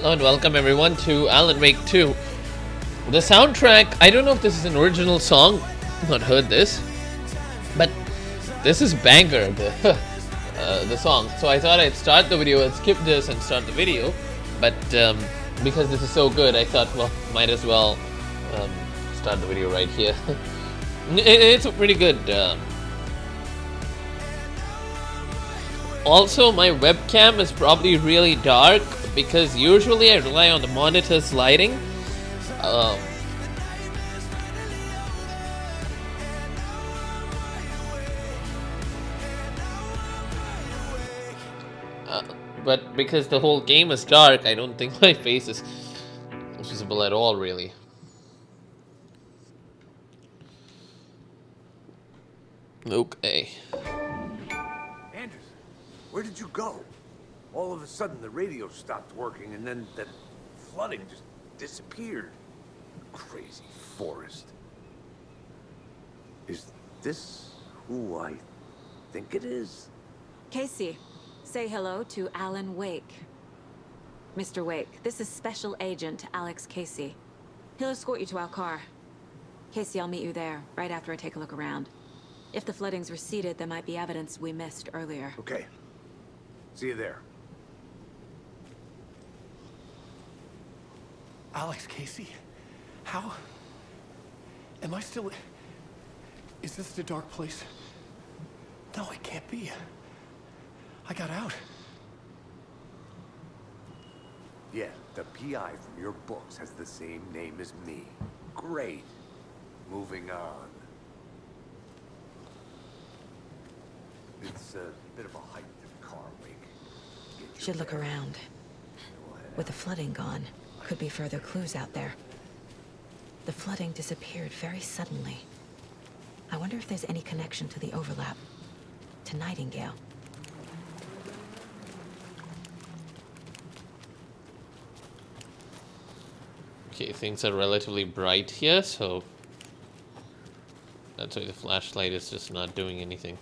Hello and welcome everyone to Alan Wake 2. The soundtrack, I don't know if this is an original song, I've not heard this, but this is banger, the song. So I thought I'd start the video, I'd skip this and start the video, but because this is so good, I thought, well, might as well start the video right here. It's pretty good. Also, my webcam is probably really dark because usually I rely on the monitor's lighting. But because the whole game is dark, I don't think my face is visible at all, really. Okay. Anderson, where did you go? All of a sudden the radio stopped working and then that flooding just disappeared. Crazy forest. Is this who I think it is? Casey, say hello to Alan Wake. Mr. Wake, this is Special Agent Alex Casey. He'll escort you to our car. Casey, I'll meet you there, right after I take a look around. If the flooding's receded, there might be evidence we missed earlier. Okay. See you there. Alex Casey? How? Am I still... Is this the dark place? No, it can't be. I got out. Yeah, the PI from your books has the same name as me. Great. Moving on. It's a bit of a hike to the car, Wake. Should look around. With the flooding gone, could be further clues out there. The flooding disappeared very suddenly. I wonder if there's any connection to the overlap. To Nightingale. Okay, things are relatively bright here, so that's why the flashlight is just not doing anything.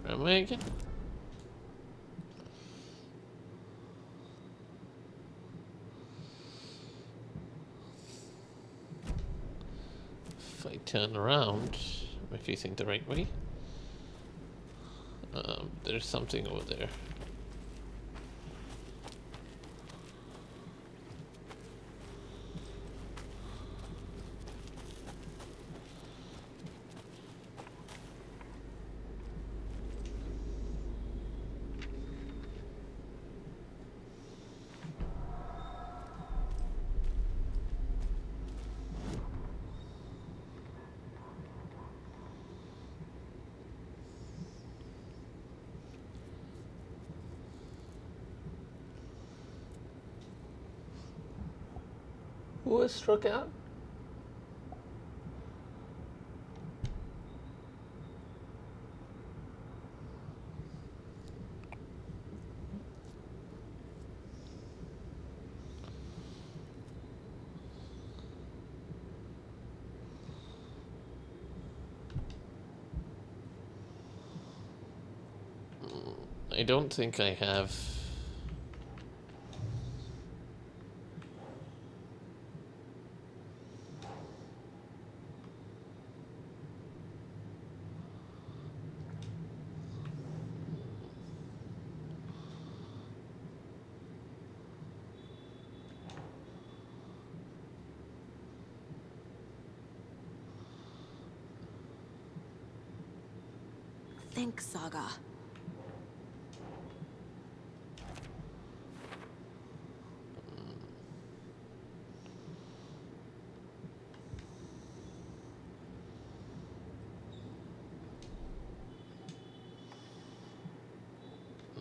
Where am I again? If I turn around, am I facing the right way? There's something over there. Who was struck out? I don't think I have. Think, Saga.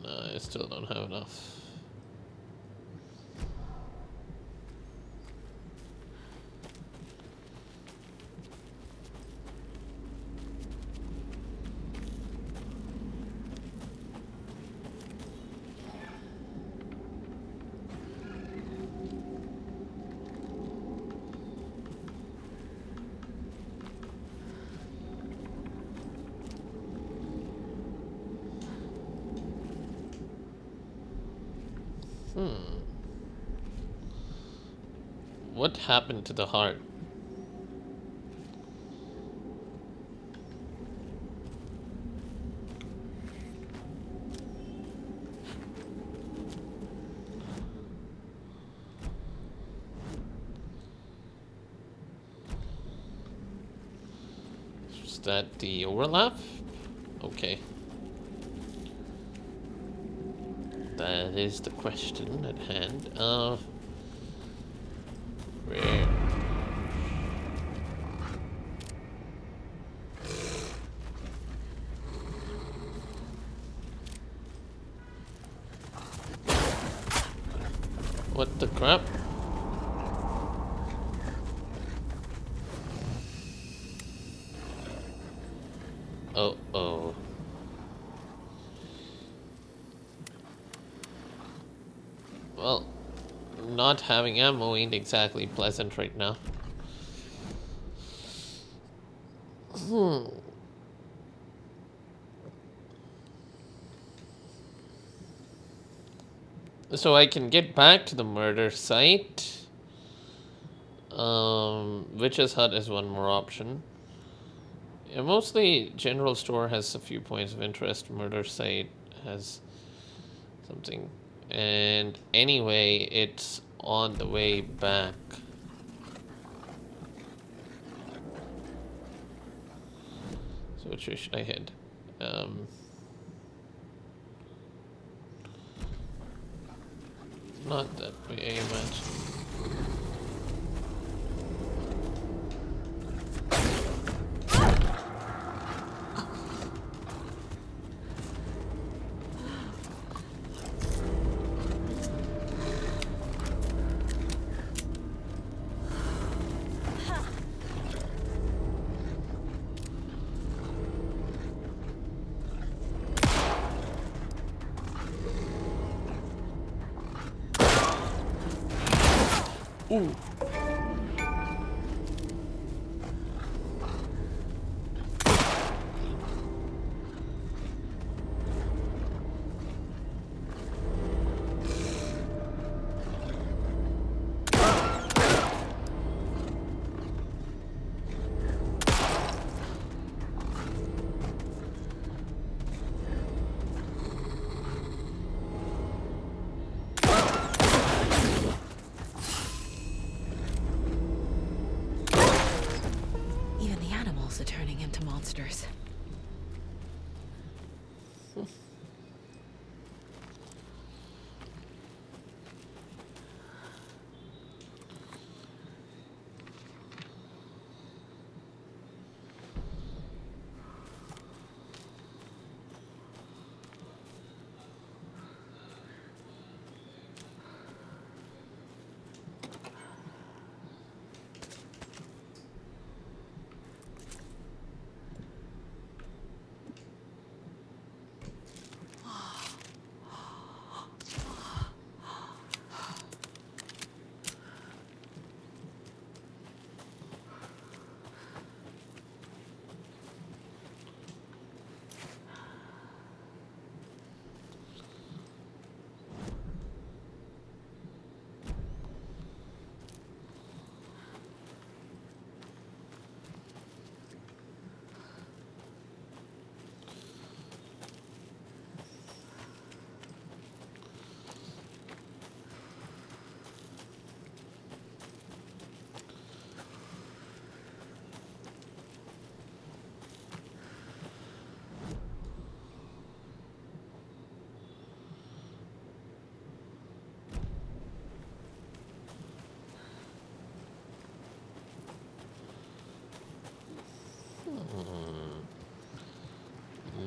No, I still don't have enough. What happened to the heart? Is that the overlap? Okay. That is the question at hand. Where? What the crap? Oh. Well, not having ammo ain't exactly pleasant right now. So I can get back to the murder site. Witch's Hut is one more option. Yeah, mostly general store has a few points of interest. Murder site has something. And anyway, it's on the way back. So which way should I head? Not that way, I imagine. Ooh. Are turning into monsters.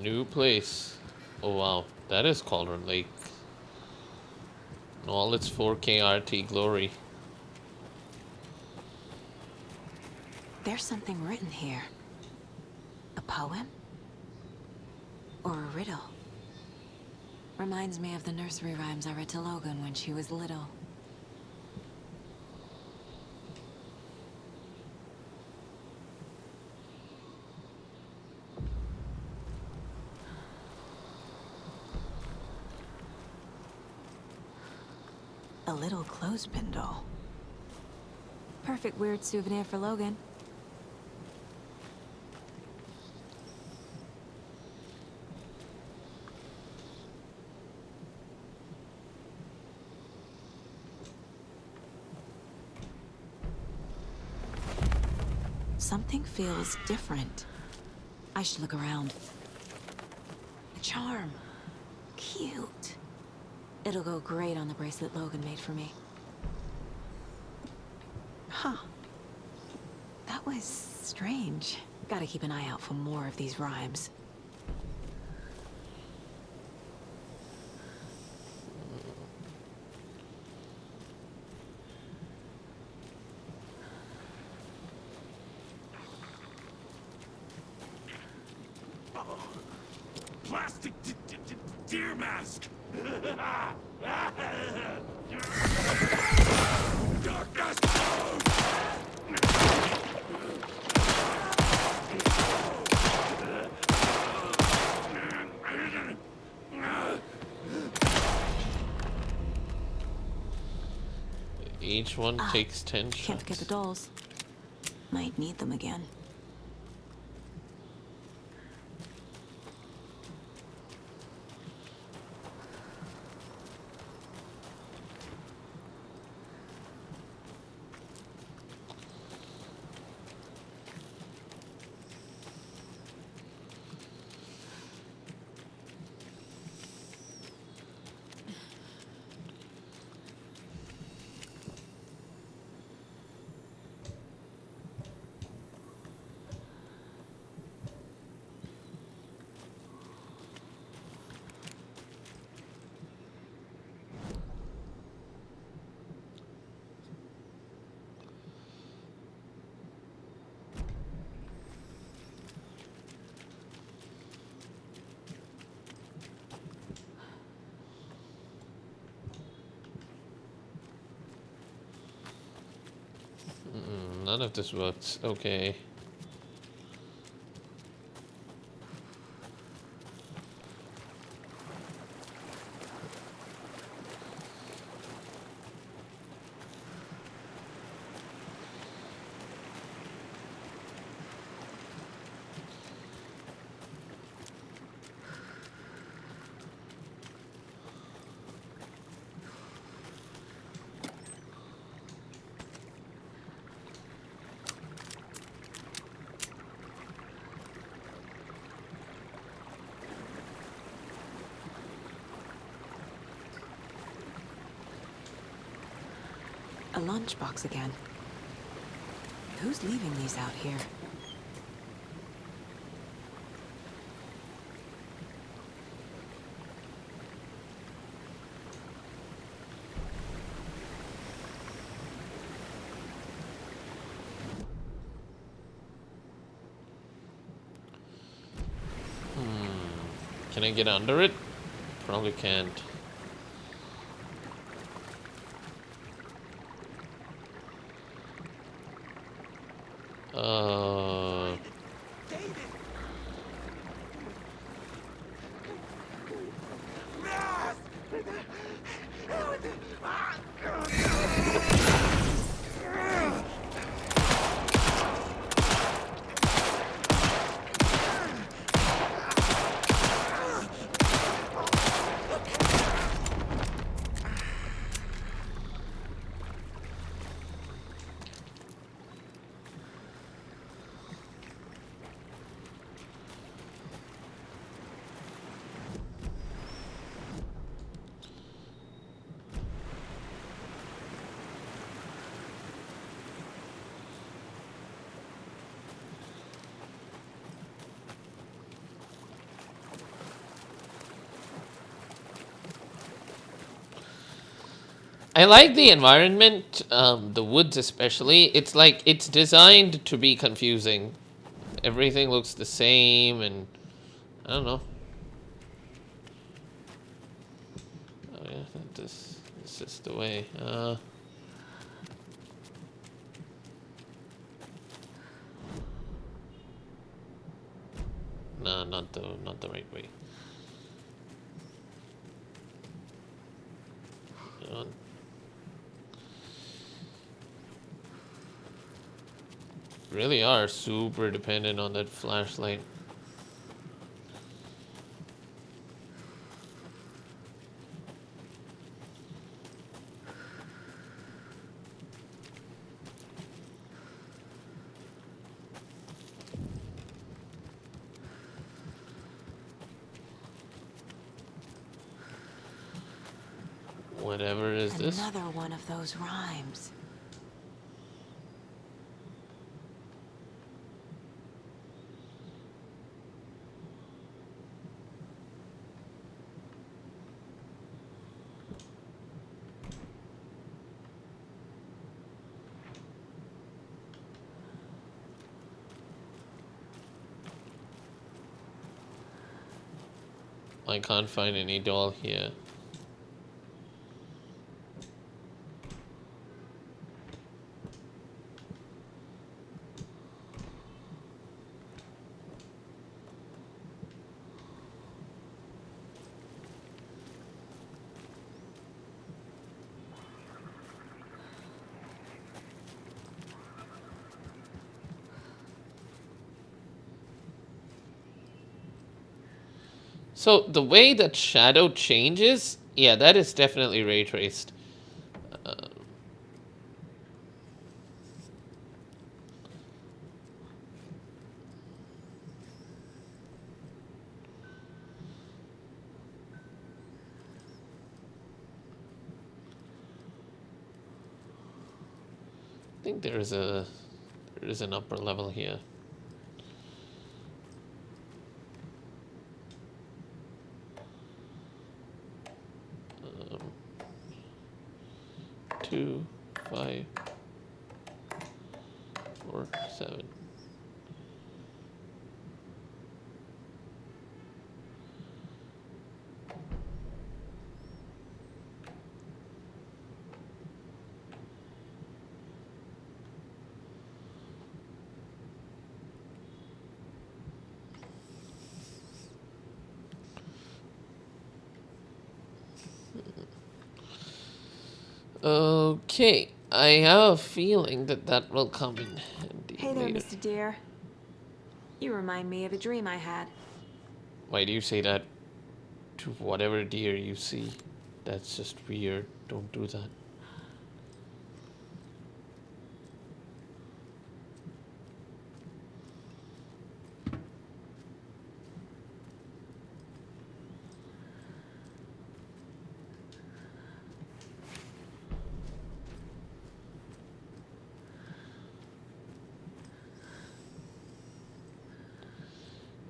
New place. Oh wow, that is Cauldron Lake. In all its 4K RT glory. There's something written here. A poem? Or a riddle? Reminds me of the nursery rhymes I read to Logan when she was little. A little clothespin doll. Perfect weird souvenir for Logan. Something feels different. I should look around. A charm. Cute. It'll go great on the bracelet Logan made for me. Huh. That was strange. Gotta keep an eye out for more of these rhymes. Plastic deer mask! Darkness! Each one takes 10 shots. Can't forget the dolls. Might need them again. None of this works. Okay. A lunchbox again. Who's leaving these out here? Can I get under it? Probably can't. I like the environment, the woods especially. It's like, it's designed to be confusing. Everything looks the same, and I don't know. Oh yeah, this is the way. Nah, not the right way. really are super dependent on that flashlight. Whatever is this? Another one of those rhymes. I can't find any doll here. So the way that shadow changes, yeah, that is definitely ray traced. I think there is an upper level here. Um, 2, 5, 4, 7. Okay, I have a feeling that that will come in handy Hey there, later. Mr. Deer. You remind me of a dream I had. Why do you say that to whatever deer you see? That's just weird. Don't do that.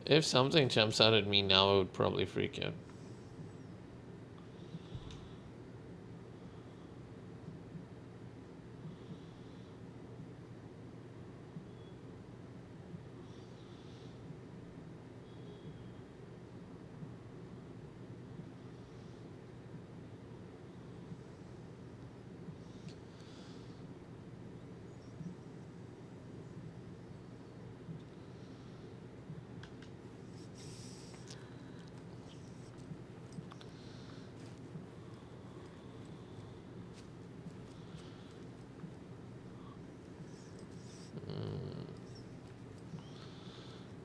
If something jumps out at me now, I would probably freak out.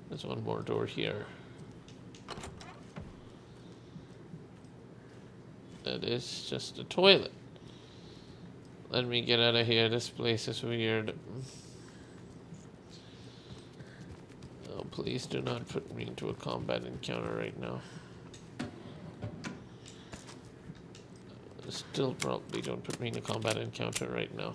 There's one more door here. That is just a toilet. Let me get out of here. This place is weird. Oh, please do not put me into a combat encounter right now. Still probably don't put me in a combat encounter right now.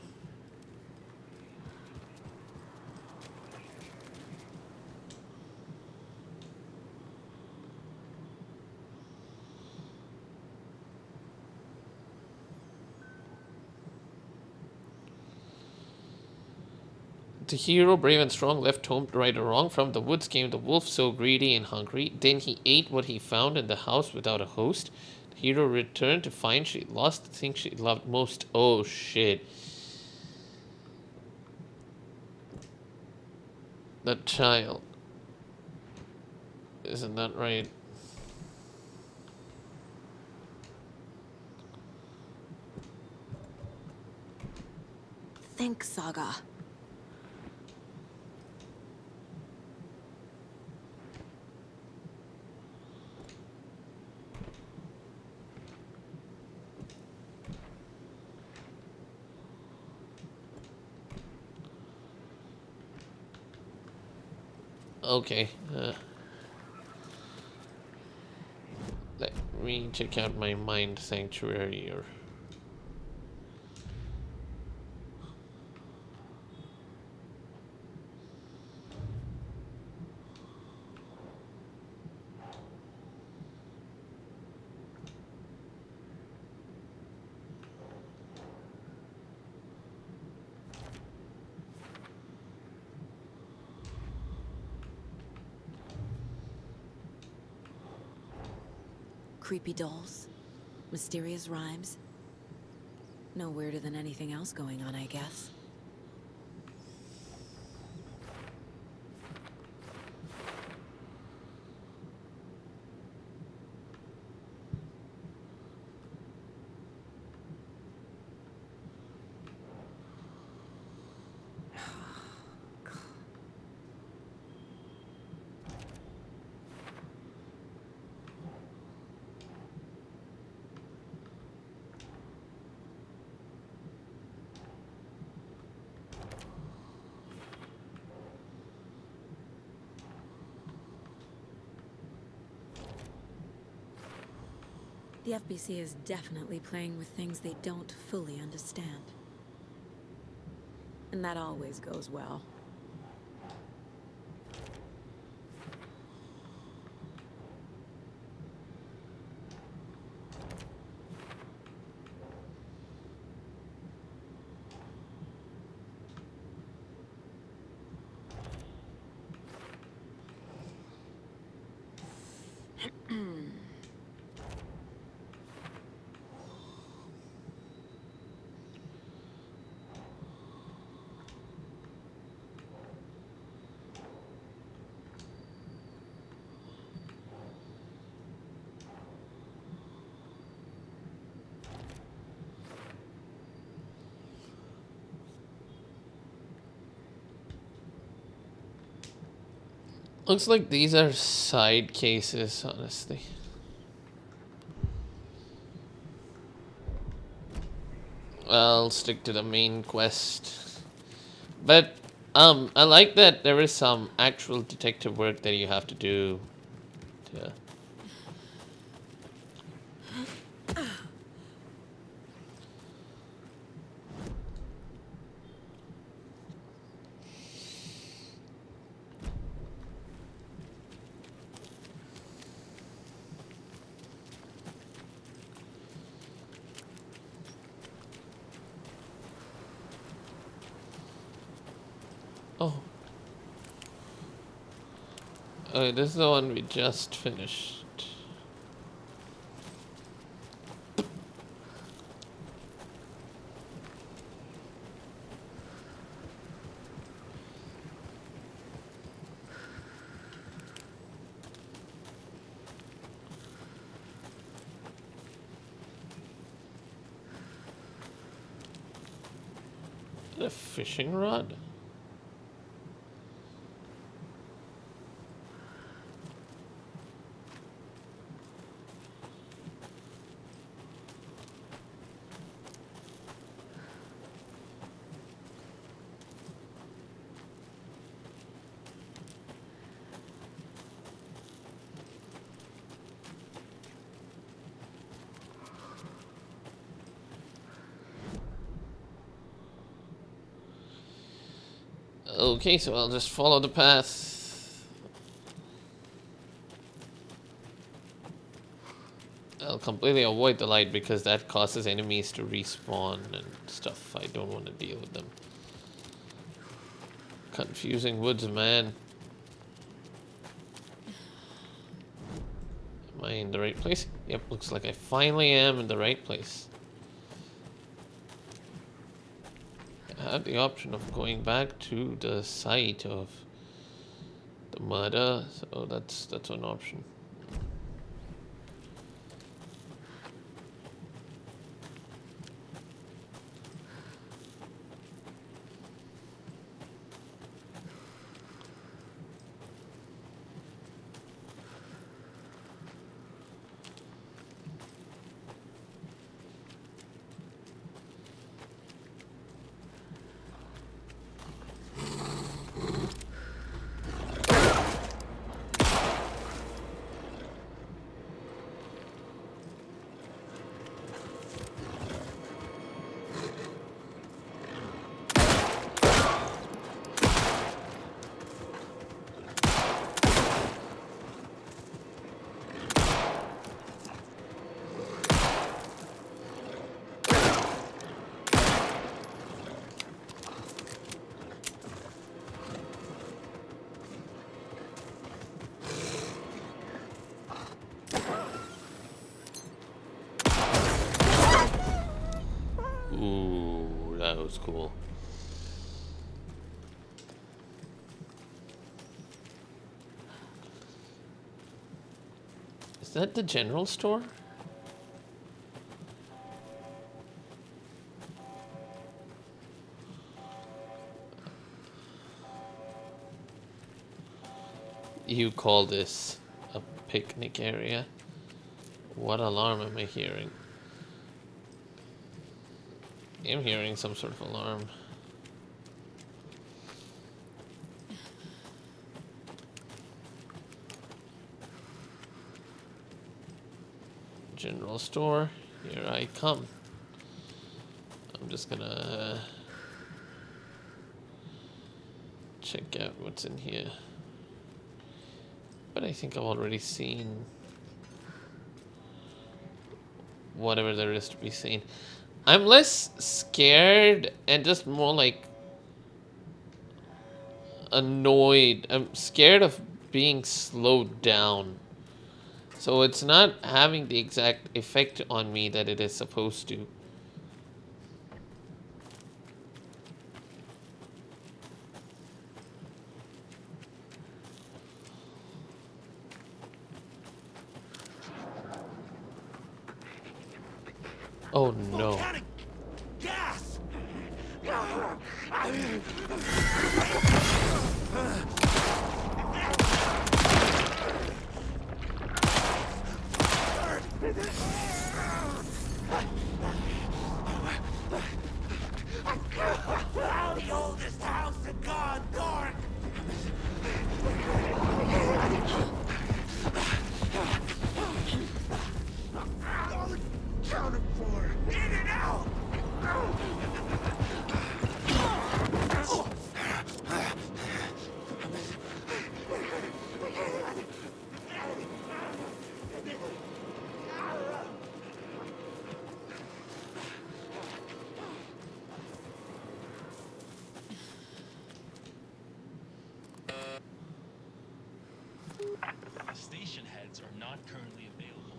The hero, brave and strong, left home to right or wrong. From the woods came the wolf, so greedy and hungry. Then he ate what he found in the house without a host. The hero returned to find she lost the thing she loved most. Oh shit. That child. Isn't that right? Think, Saga. Okay. Let me check out my mind sanctuary or. Creepy dolls, mysterious rhymes. No weirder than anything else going on, I guess. The FBC is definitely playing with things they don't fully understand. And that always goes well. Looks like these are side cases, honestly. I'll stick to the main quest. But, I like that there is some actual detective work that you have to do to... Oh. Okay, this is the one we just finished. A fishing rod? Okay, so I'll just follow the path. I'll completely avoid the light because that causes enemies to respawn and stuff. I don't want to deal with them. Confusing woods, man. Am I in the right place? Yep, looks like I finally am in the right place. I have the option of going back to the site of the murder, so that's an option. Ooh, that was cool. Is that the general store? You call this a picnic area? What alarm am I hearing? I'm hearing some sort of alarm. General store, here I come. I'm just gonna check out what's in here. But I think I've already seen whatever there is to be seen. I'm less scared and just more like annoyed. I'm scared of being slowed down. So it's not having the exact effect on me that it is supposed to. Oh no. Gas! The oldest house had gone dark. All accounted for. In and out. The station heads are not currently available.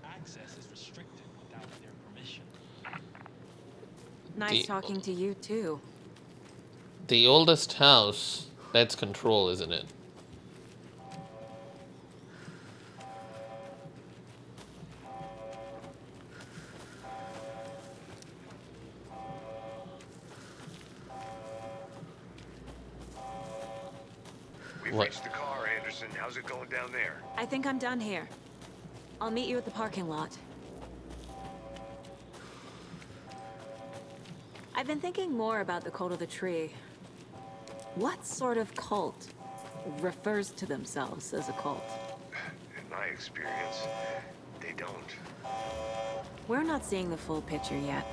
Access is restricted without their permission. Nice talking to you, too. The oldest house, that's Control, isn't it? We've What? reached the car, Anderson. How's it going down there? I think I'm done here. I'll meet you at the parking lot. I've been thinking more about the cult of the tree. What sort of cult refers to themselves as a cult? In my experience, they don't. We're not seeing the full picture yet.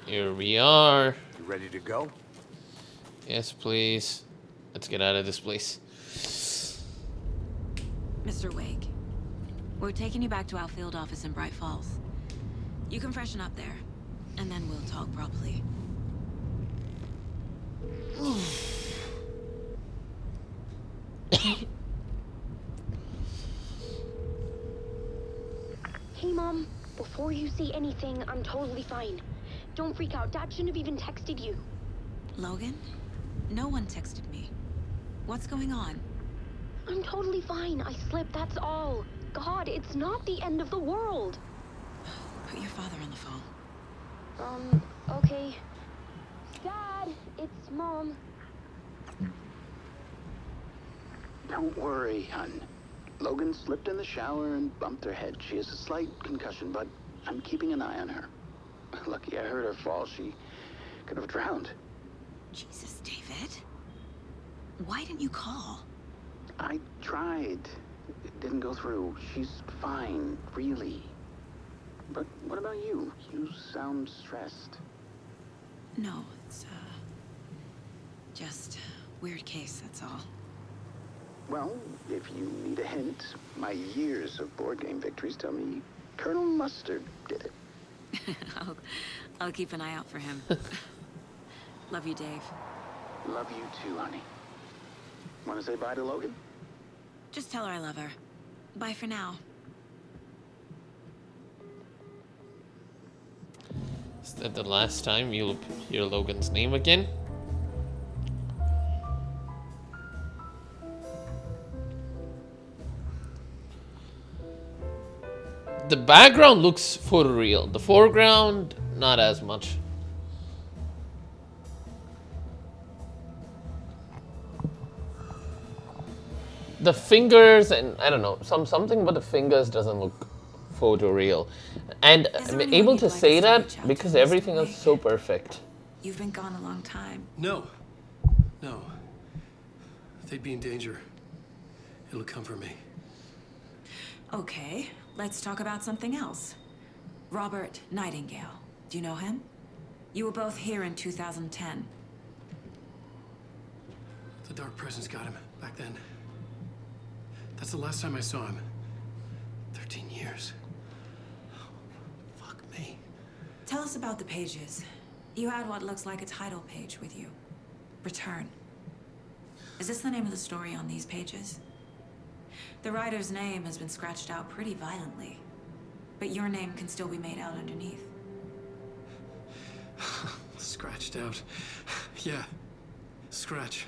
Here we are. You ready to go? Yes, please. Let's get out of this place. Mr. Wake, we're taking you back to our field office in Bright Falls. You can freshen up there, and then we'll talk properly. Hey, Mom. Before you say anything, I'm totally fine. Don't freak out. Dad shouldn't have even texted you. Logan? No one texted me. What's going on? I'm totally fine. I slipped, that's all. God, it's not the end of the world. Put your father on the phone. Okay. Dad, it's Mom. Don't worry, hon. Logan slipped in the shower and bumped her head. She has a slight concussion, but I'm keeping an eye on her. Lucky I heard her fall. She could have drowned. Jesus, David. Why didn't you call? I tried. It didn't go through. She's fine, really. But what about you? You sound stressed. No, it's, just a weird case, that's all. Well, if you need a hint, my years of board game victories tell me Colonel Mustard did it. I'll keep an eye out for him. Love you, Dave. Love you too, honey. Want to say bye to Logan? Just tell her I love her. Bye for now. Is that the last time you'll hear Logan's name again? The background looks photoreal. The foreground, not as much. The fingers and I don't know, something about the fingers doesn't look photoreal. And I'm able to say that because everything else is so perfect. You've been gone a long time. No. No. They'd be in danger. It'll come for me. Okay, let's talk about something else. Robert Nightingale. Do you know him? You were both here in 2010. The Dark Presence got him back then. That's the last time I saw him. 13 years. Fuck me. Tell us about the pages. You had what looks like a title page with you. Return. Is this the name of the story on these pages? The writer's name has been scratched out pretty violently, but your name can still be made out underneath. Scratched out. Yeah. Scratch.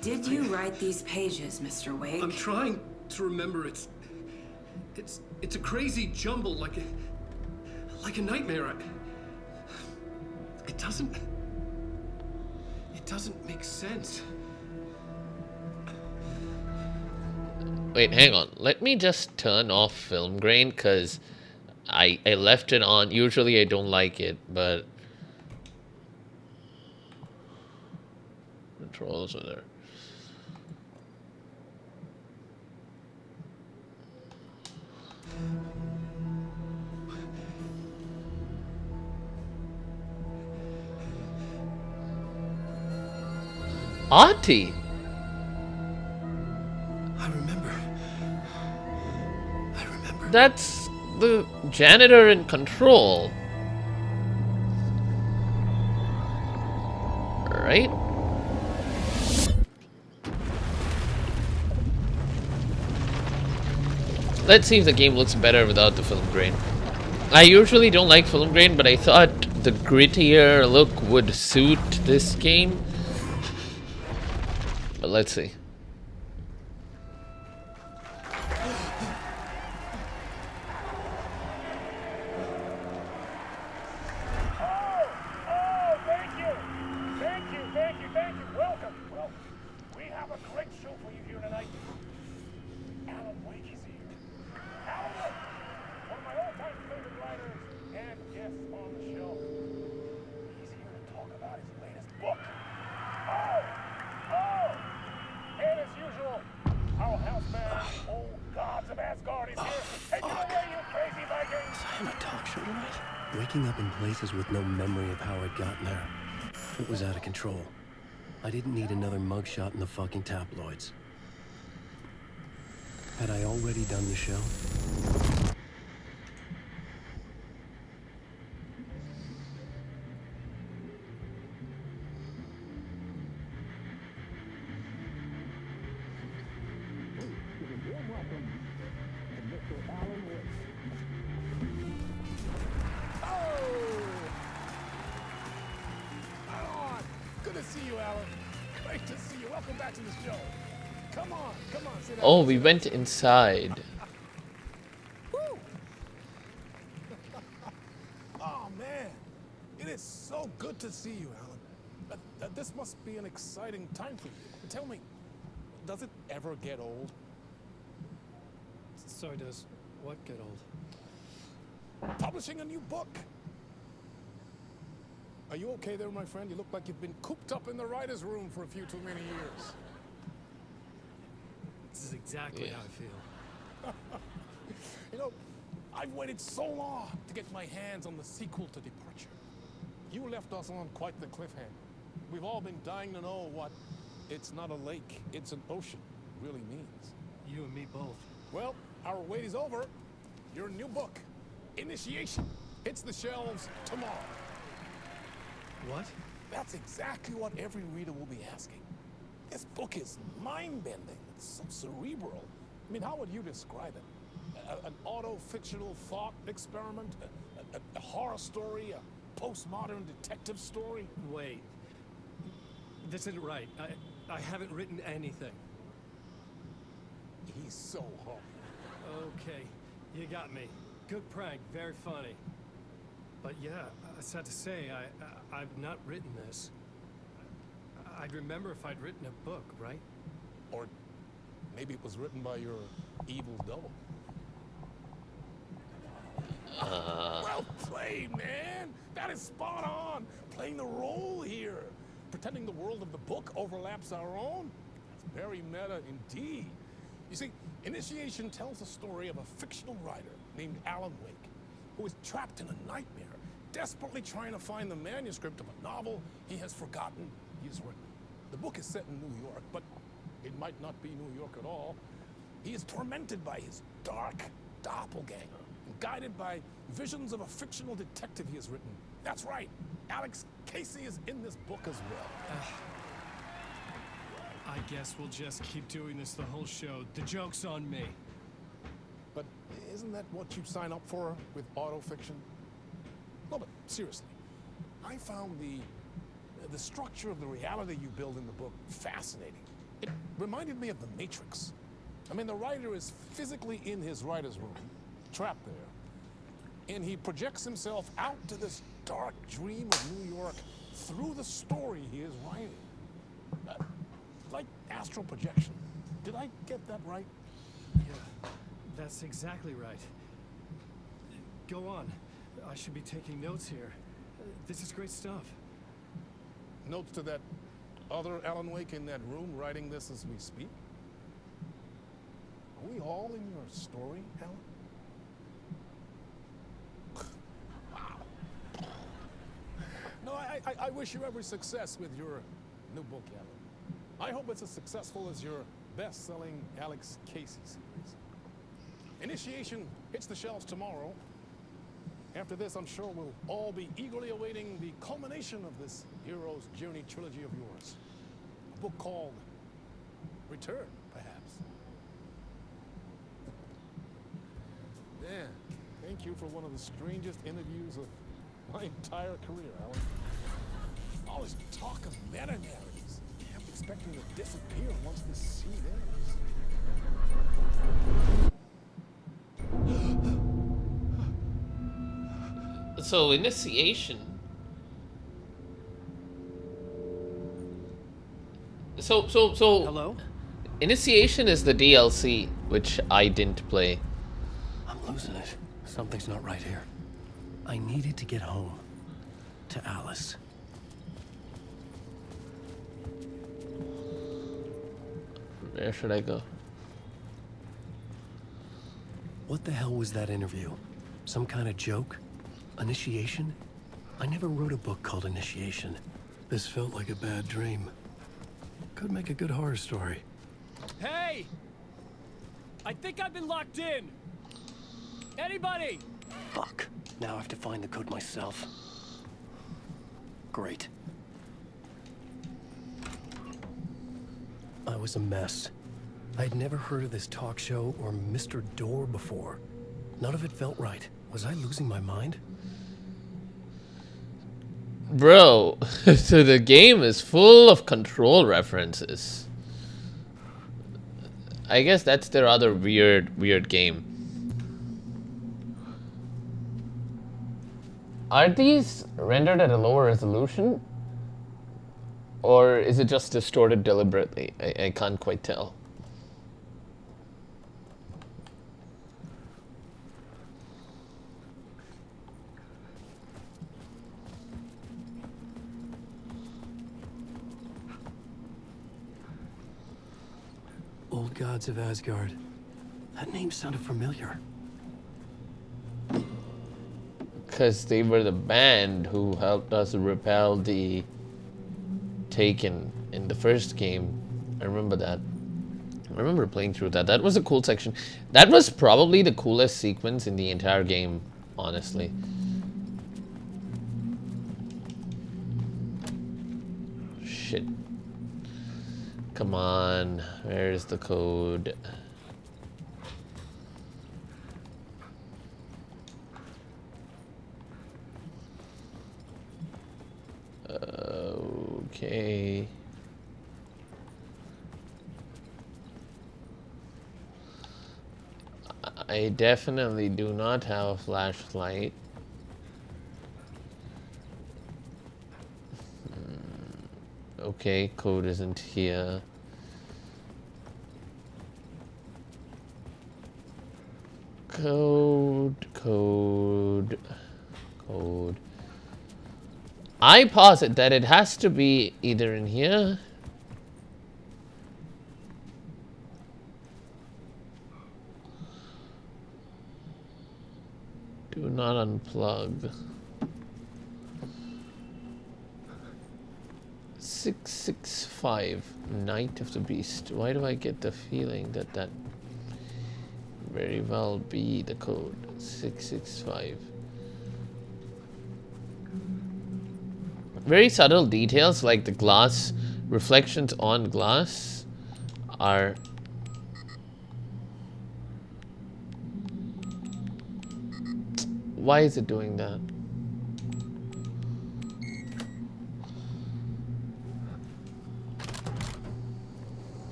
Did you write these pages, Mr. Wake? I'm trying to remember. It's a crazy jumble, like a nightmare. It doesn't make sense. Wait, hang on. Let me just turn off film grain because I left it on. Usually I don't like it, but controls are there. Auntie. I remember. That's the janitor in Control. Right? Let's see if the game looks better without the film grain. I usually don't like film grain, but I thought the grittier look would suit this game. But let's see. Thank you. Welcome. Well, we have a great show for you here tonight. Alan Wake is here. Alan Wake, one of my all-time favorite writers and guests on the show. He's here to talk about his latest book. And as usual, our house band, Old Gods of Asgard, is here. Take it away, you crazy Vikings! Was I on a talk show tonight? Waking up in places with no memory of how I'd gotten there. It was out of control. I didn't need another mugshot in the fucking tabloids. Had I already done the show? Oh, we went inside. is so good to see you, Alan. This must be an exciting time for you. Tell me, does it ever get old? So does what get old? Publishing a new book. Are you okay there, my friend? You look like you've been cooped up in the writer's room for a few too many years. This is exactly how I feel. You know, I've waited so long to get my hands on the sequel to Departure. You left us on quite the cliffhanger. We've all been dying to know what "it's not a lake, it's an ocean" really means. You and me both. Well, our wait is over. Your new book, Initiation, hits the shelves tomorrow. What? That's exactly what every reader will be asking. This book is mind-bending. It's so cerebral. I mean, how would you describe it? An auto-fictional thought experiment? A horror story? A postmodern detective story? Wait. This isn't right. I haven't written anything. He's so humble. Okay, you got me. Good prank, very funny. But yeah, sad to say, I've not written this. I'd remember if I'd written a book, right? Or maybe it was written by your evil double. Well played, man! That is spot on! Playing the role here. Pretending the world of the book overlaps our own? That's very meta indeed. You see, Initiation tells the story of a fictional writer named Alan Wake, who is trapped in a nightmare, desperately trying to find the manuscript of a novel he has forgotten he's written. The book is set in New York, but it might not be New York at all. He is tormented by his dark doppelganger, and guided by visions of a fictional detective he has written. That's right, Alex Casey is in this book as well. I guess we'll just keep doing this the whole show. The joke's on me. But isn't that what you sign up for with autofiction? No, but seriously, I found the structure of the reality you build in the book fascinating. It reminded me of The Matrix. I mean, the writer is physically in his writer's room, trapped there, and he projects himself out to this dark dream of New York through the story he is writing. Like astral projection. Did I get that right? Yeah, that's exactly right. Go on. I should be taking notes here. This is great stuff. Notes to that other Alan Wake in that room writing this as we speak? Are we all in your story, Alan? Wow. No, I wish you every success with your new book, Alan. I hope it's as successful as your best-selling Alex Casey series. Initiation hits the shelves tomorrow. After this, I'm sure we'll all be eagerly awaiting the culmination of this hero's journey trilogy of yours. A book called Return, perhaps. Man, thank you for one of the strangest interviews of my entire career, Alan. All this talk of meta-narratives. I'm expecting to disappear once this scene ends. So, Initiation. So. Hello? Initiation is the DLC, which I didn't play. I'm losing it. Something's not right here. I needed to get home. To Alice. Where should I go? What the hell was that interview? Some kind of joke? Initiation? I never wrote a book called Initiation. This felt like a bad dream. Could make a good horror story. Hey! I think I've been locked in! Anybody? Fuck. Now I have to find the code myself. Great. I was a mess. I'd never heard of this talk show or Mr. Door before. None of it felt right. Was I losing my mind? Bro, so the game is full of control references. I guess that's their other weird game. Are these rendered at a lower resolution? Or is it just distorted deliberately? I can't quite tell. Old Gods of Asgard. That name sounded familiar. Because they were the band who helped us repel the Taken in the first game. I remember that. I remember playing through that. That was a cool section. That was probably the coolest sequence in the entire game, honestly. Shit. Come on. Where's the code? Okay. I definitely do not have a flashlight. Okay, code isn't here. Code. I posit that it has to be either in here. Do not unplug. 665, Night of the Beast. Why do I get the feeling that that very well be the code? 665. Very subtle details like the glass reflections on glass are why is it doing that?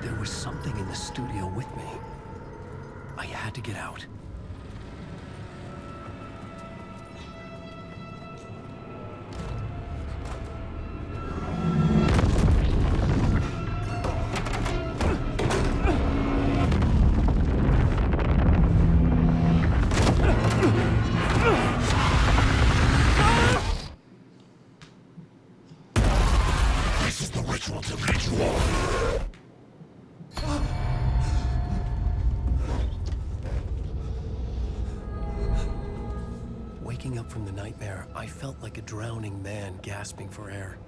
There was something in the studio with me. I had to get out. This is the ritual to lead you all. Waking up from the nightmare, I felt like a drowning man gasping for air.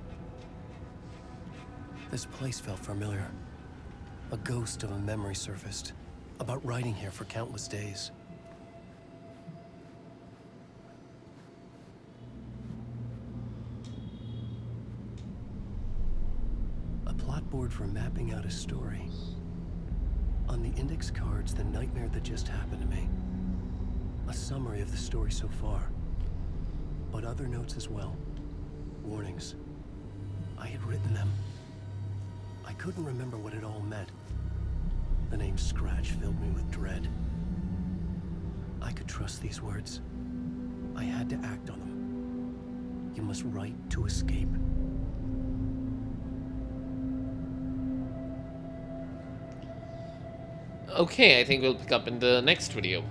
This place felt familiar. A ghost of a memory surfaced, about riding here for countless days. A plot board for mapping out a story. On the index cards, the nightmare that just happened to me. A summary of the story so far, but other notes as well. Warnings. I had written them. I couldn't remember what it all meant. The name Scratch filled me with dread. I could trust these words. I had to act on them. You must write to escape. Okay, I think we'll pick up in the next video.